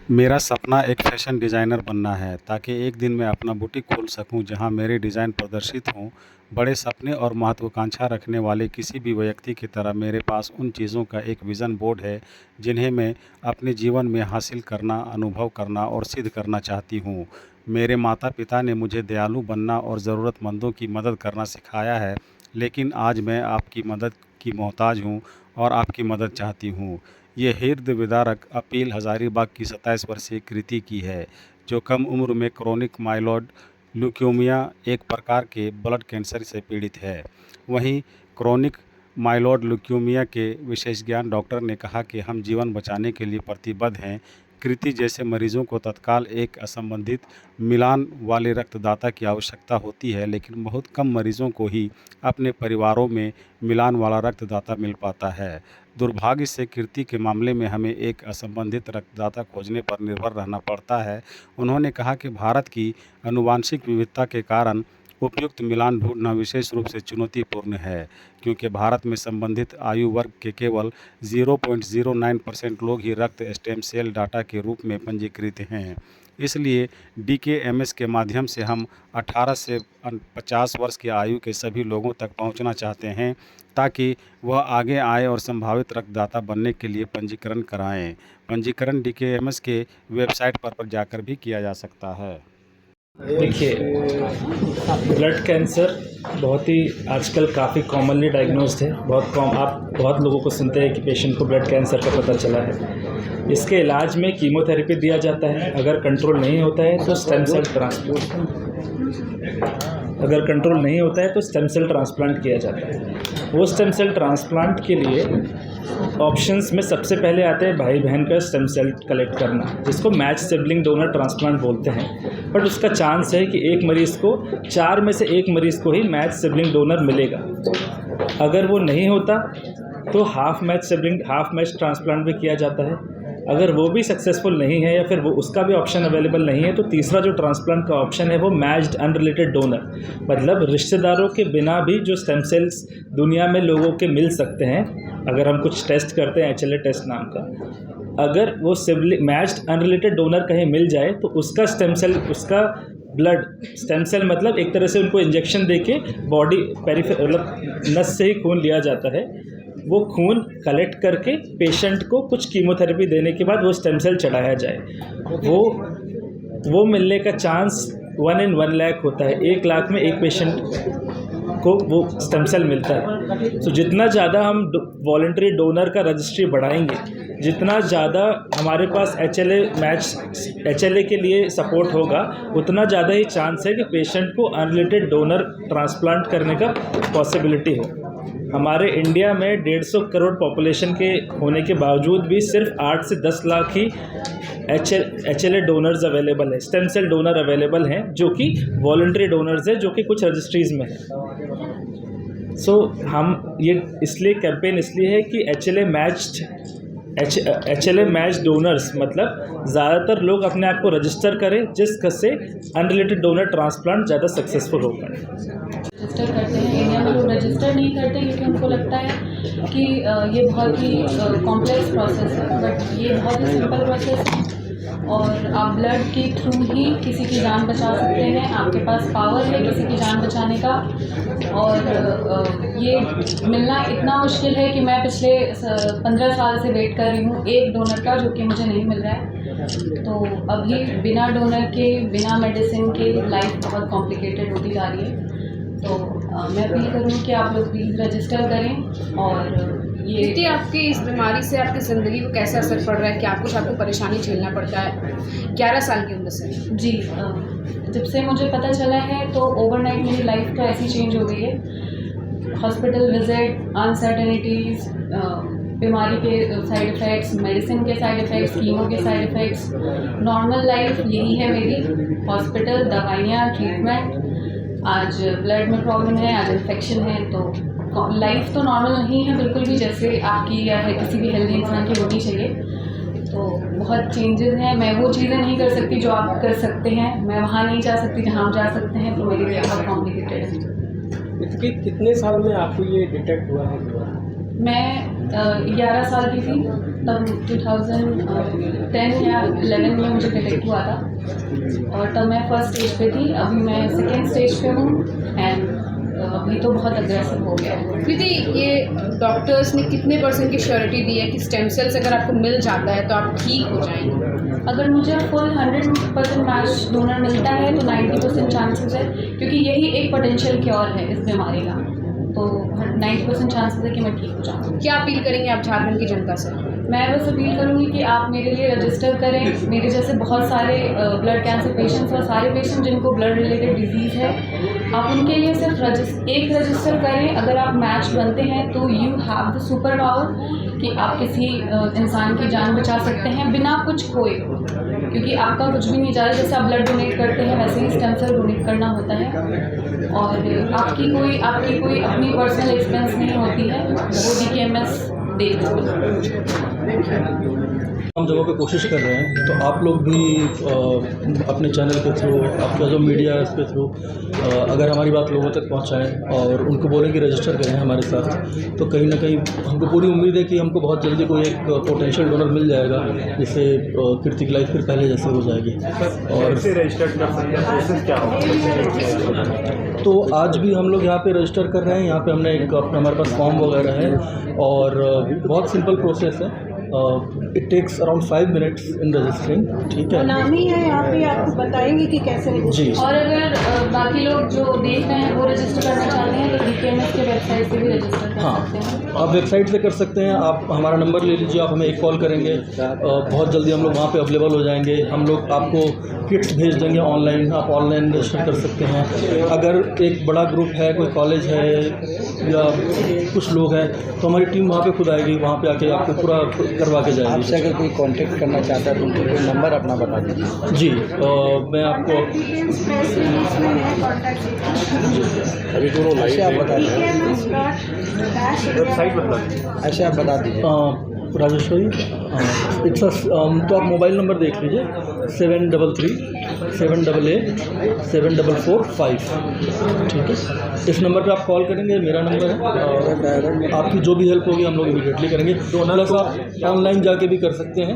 मेरा सपना एक फैशन डिज़ाइनर बनना है ताकि एक दिन मैं अपना बुटीक खोल सकूं जहां मेरे डिज़ाइन प्रदर्शित हों। बड़े सपने और महत्वाकांक्षा रखने वाले किसी भी व्यक्ति की तरह मेरे पास उन चीज़ों का एक विज़न बोर्ड है जिन्हें मैं अपने जीवन में हासिल करना, अनुभव करना और सिद्ध करना चाहती हूं। मेरे माता पिता ने मुझे दयालु बनना और ज़रूरतमंदों की मदद करना सिखाया है, लेकिन आज मैं आपकी मदद की मोहताज हूं और आपकी मदद चाहती हूं। ये हृदय विदारक अपील हज़ारीबाग की 27 वर्षीय कृति की है, जो कम उम्र में क्रोनिक माइलॉइड ल्यूकेमिया एक प्रकार के ब्लड कैंसर से पीड़ित है। वहीं क्रोनिक माइलॉइड ल्यूकेमिया के विशेषज्ञ डॉक्टर ने कहा कि हम जीवन बचाने के लिए प्रतिबद्ध हैं। कृति जैसे मरीजों को तत्काल एक असंबंधित मिलान वाले रक्तदाता की आवश्यकता होती है, लेकिन बहुत कम मरीजों को ही अपने परिवारों में मिलान वाला रक्तदाता मिल पाता है। दुर्भाग्य से कृति के मामले में हमें एक असंबंधित रक्तदाता खोजने पर निर्भर रहना पड़ता है। उन्होंने कहा कि भारत की आनुवांशिक विविधता के कारण उपयुक्त मिलान ढूंढना विशेष रूप से चुनौतीपूर्ण है, क्योंकि भारत में संबंधित आयु वर्ग के केवल 0.09% लोग ही रक्त स्टेम सेल डाटा के रूप में पंजीकृत हैं। इसलिए डीकेएमएस के माध्यम से हम 18 से 50 वर्ष की आयु के सभी लोगों तक पहुंचना चाहते हैं, ताकि वह आगे आए और संभावित रक्तदाता बनने के लिए पंजीकरण कराएं। पंजीकरण डीकेएमएस के वेबसाइट पर जाकर भी किया जा सकता है। देखिए, ब्लड कैंसर बहुत ही आजकल काफ़ी कॉमनली डायग्नोज्ड है। आप बहुत लोगों को सुनते हैं कि पेशेंट को ब्लड कैंसर का पता चला है। इसके इलाज में कीमोथेरेपी दिया जाता है। अगर कंट्रोल नहीं होता है तो स्टेम सेल ट्रांसप्लांट किया जाता है। वो स्टेम सेल ट्रांसप्लांट के लिए ऑप्शंस में सबसे पहले आते हैं भाई बहन का स्टेम सेल कलेक्ट करना, जिसको मैच सिबलिंग डोनर ट्रांसप्लांट बोलते हैं। बट उसका चांस है कि एक मरीज़ को 4 में से 1 मरीज़ को ही मैच सिबलिंग डोनर मिलेगा। अगर वो नहीं होता तो हाफ मैच ट्रांसप्लांट भी किया जाता है। अगर वो भी सक्सेसफुल नहीं है या फिर वो उसका भी ऑप्शन अवेलेबल नहीं है तो तीसरा जो ट्रांसप्लांट का ऑप्शन है वो मैच्ड अनरिलेटेड डोनर, मतलब रिश्तेदारों के बिना भी जो स्टेम सेल्स दुनिया में लोगों के मिल सकते हैं। अगर हम कुछ टेस्ट करते हैं HLA टेस्ट नाम का, अगर वो मैच्ड अनरिलेटेड डोनर कहीं मिल जाए तो उसका ब्लड स्टेम सेल मतलब एक तरह से उनको इंजेक्शन देके बॉडी नस से ही खून लिया जाता है। वो खून कलेक्ट करके पेशेंट को कुछ कीमोथेरेपी देने के बाद वो स्टेम सेल चढ़ाया जाए। वो मिलने का चांस 1 in 1 लाख होता है। 1 लाख में एक पेशेंट को वो स्टेम सेल मिलता है। तो जितना ज़्यादा हम वॉलंटरी डोनर का रजिस्ट्री बढ़ाएंगे, जितना ज़्यादा हमारे पास HLA के लिए सपोर्ट होगा, उतना ज़्यादा ही चांस है कि पेशेंट को अनरिलेटेड डोनर ट्रांसप्लांट करने का पॉसिबिलिटी हो। हमारे इंडिया में 150 करोड़ पॉपुलेशन के होने के बावजूद भी सिर्फ 8 से 10 लाख ही HLA डोनर्स अवेलेबल है, स्टेम सेल डोनर अवेलेबल हैं, जो कि वॉलंटरी डोनर्स है, जो कि कुछ रजिस्ट्रीज़ में है। सो हम ये इसलिए कैंपेन इसलिए है कि HLA मैच डोनर्स मतलब ज़्यादातर लोग अपने आप को रजिस्टर करें, जिससे अनरिलेटेड डोनर ट्रांसप्लांट ज़्यादा सक्सेसफुल हो पाए। रजिस्टर करते हैं, इंडिया में लोग रजिस्टर नहीं करते क्योंकि उनको लगता है कि ये बहुत ही कॉम्प्लेक्स प्रोसेस है, बट ये बहुत ही सिंपल प्रोसेस है और आप ब्लड के थ्रू ही किसी की जान बचा सकते हैं। आपके पास पावर है किसी की जान बचाने का, और ये मिलना इतना मुश्किल है कि मैं पिछले 15 साल से वेट कर रही हूँ एक डोनर का, जो कि मुझे नहीं मिल रहा है। तो अभी बिना डोनर के, बिना मेडिसिन के लाइफ बहुत कॉम्प्लिकेटेड होती जा रही है। तो मैं अपील करूँ कि आप लोग प्लीज़ रजिस्टर करें। और ये आपकी इस बीमारी से आपकी ज़िंदगी को कैसा असर पड़ रहा है? क्या कुछ आपको परेशानी झेलना पड़ता है 11 साल की उम्र से? जी, जब से मुझे पता चला है तो ओवरनाइट मेरी लाइफ तो ऐसी चेंज हो गई है। हॉस्पिटल विजिट, अनसर्टेनिटीज़, बीमारी के साइड इफ़ेक्ट्स, मेडिसिन के साइड इफ़ेक्ट्स, कीमो के साइड इफ़ेक्ट्स, नॉर्मल लाइफ यही है मेरी। हॉस्पिटल, दवाइयाँ, ट्रीटमेंट, आज ब्लड में प्रॉब्लम है, आज इन्फेक्शन है। तो लाइफ तो नॉर्मल नहीं है बिल्कुल भी, जैसे आपकी या है किसी भी हेल्दी इंसान की होनी चाहिए। तो बहुत चेंजेस हैं। मैं वो चीज़ें नहीं कर सकती जो आप कर सकते हैं, मैं वहाँ नहीं जा सकती जहाँ आप जा सकते हैं, तो मेरे लिए बहुत कॉम्प्लिकेटेड है। कितने साल में आपको ये डिटेक्ट हुआ है? मैं 11 साल की थी तब 2010 या 11 में मुझे डिटेक्ट हुआ था और तब मैं फर्स्ट स्टेज पे थी। अभी मैं सेकेंड स्टेज पे हूँ एंड अभी तो बहुत अग्रेसिव हो गया है। कृति, ये डॉक्टर्स ने कितने % की श्योरिटी दी है कि स्टेम सेल्स अगर आपको मिल जाता है तो आप ठीक हो जाएंगे? अगर मुझे फुल 100% मैच डोनर मिलता है तो 90% चांसेस है, क्योंकि यही एक पोटेंशियल क्योर है इस बीमारी का, तो 90% चांसेस है कि मैं ठीक हो जाऊँ। क्या अपील करेंगे आप झारखंड की जनता से? मैं बस अपील करूँगी कि आप मेरे लिए रजिस्टर करें। मेरे जैसे बहुत सारे ब्लड कैंसर पेशेंट्स और सारे पेशेंट जिनको ब्लड रिलेटेड डिजीज़ है, आप उनके लिए सिर्फ एक रजिस्टर करें। अगर आप मैच बनते हैं तो you have the super power कि आप किसी इंसान की जान बचा सकते हैं बिना कुछ खोए, क्योंकि आपका कुछ भी नहीं जा रहा। जैसे आप ब्लड डोनेट करते हैं वैसे ही स्टेम सेल डोनेट करना होता है और आपकी कोई अपनी पर्सनल एक्सपेंस नहीं होती है, वो DKMS देख हम जगहों पे कोशिश कर रहे हैं, तो आप लोग भी अपने चैनल के थ्रू, आपका जो मीडिया है उसके थ्रू अगर हमारी बात लोगों तक पहुंचाएं और उनको बोलें कि रजिस्टर करें हमारे साथ, तो कहीं ना कहीं हमको पूरी उम्मीद है कि हमको बहुत जल्दी कोई एक पोटेंशियल डोनर मिल जाएगा, जिससे कृति की लाइफ फिर पहले जैसे हो जाएगी। और रजिस्टर कर सकते हैं, प्रोसेस क्या होगा? तो आज भी हम लोग यहाँ पे रजिस्टर कर रहे हैं। यहाँ पे हमने हमारे पास फॉर्म वगैरह है और बहुत सिंपल प्रोसेस है। It takes around 5 minutes in registering. ठीक है, नामी है यहाँ पे, आपको बताएंगे कि कैसे जी। और अगर बाकी लोग जो देख रहे हैं वो रजिस्टर करना चाहते हैं तो DKMS के वेबसाइट से भी रजिस्टर कर सकते हैं। आप वेबसाइट से कर सकते हैं। आप हमारा नंबर ले लीजिए, आप हमें एक कॉल करेंगे, बहुत जल्दी हम लोग वहाँ पे अवेलेबल हो जाएंगे। हम लोग आपको किट्स भेज देंगे ऑनलाइन, आप ऑनलाइन रजिस्टर कर सकते हैं। अगर एक बड़ा ग्रुप है, कोई कॉलेज है या कुछ लोग हैं, तो हमारी टीम वहाँ पे खुद आएगी, वहाँ पे आके आपको पूरा करवा के जाएगी। आपसे अगर कोई कांटेक्ट करना चाहता है तो उनको कोई नंबर अपना बता दीजिए। जी, मैं आपको अभी दोनों लाइव आप बता दीजिए, वेबसाइट मतलब ऐसे आप बता दीजिए। राजेश्वरी तो आप मोबाइल नंबर देख लीजिए 733 788 7445। ठीक है, इस नंबर पे आप कॉल करेंगे, मेरा नंबर है। आपकी जो भी हेल्प होगी हम लोग इमीडिएटली करेंगे। प्लस आप ऑनलाइन जाके भी कर सकते हैं।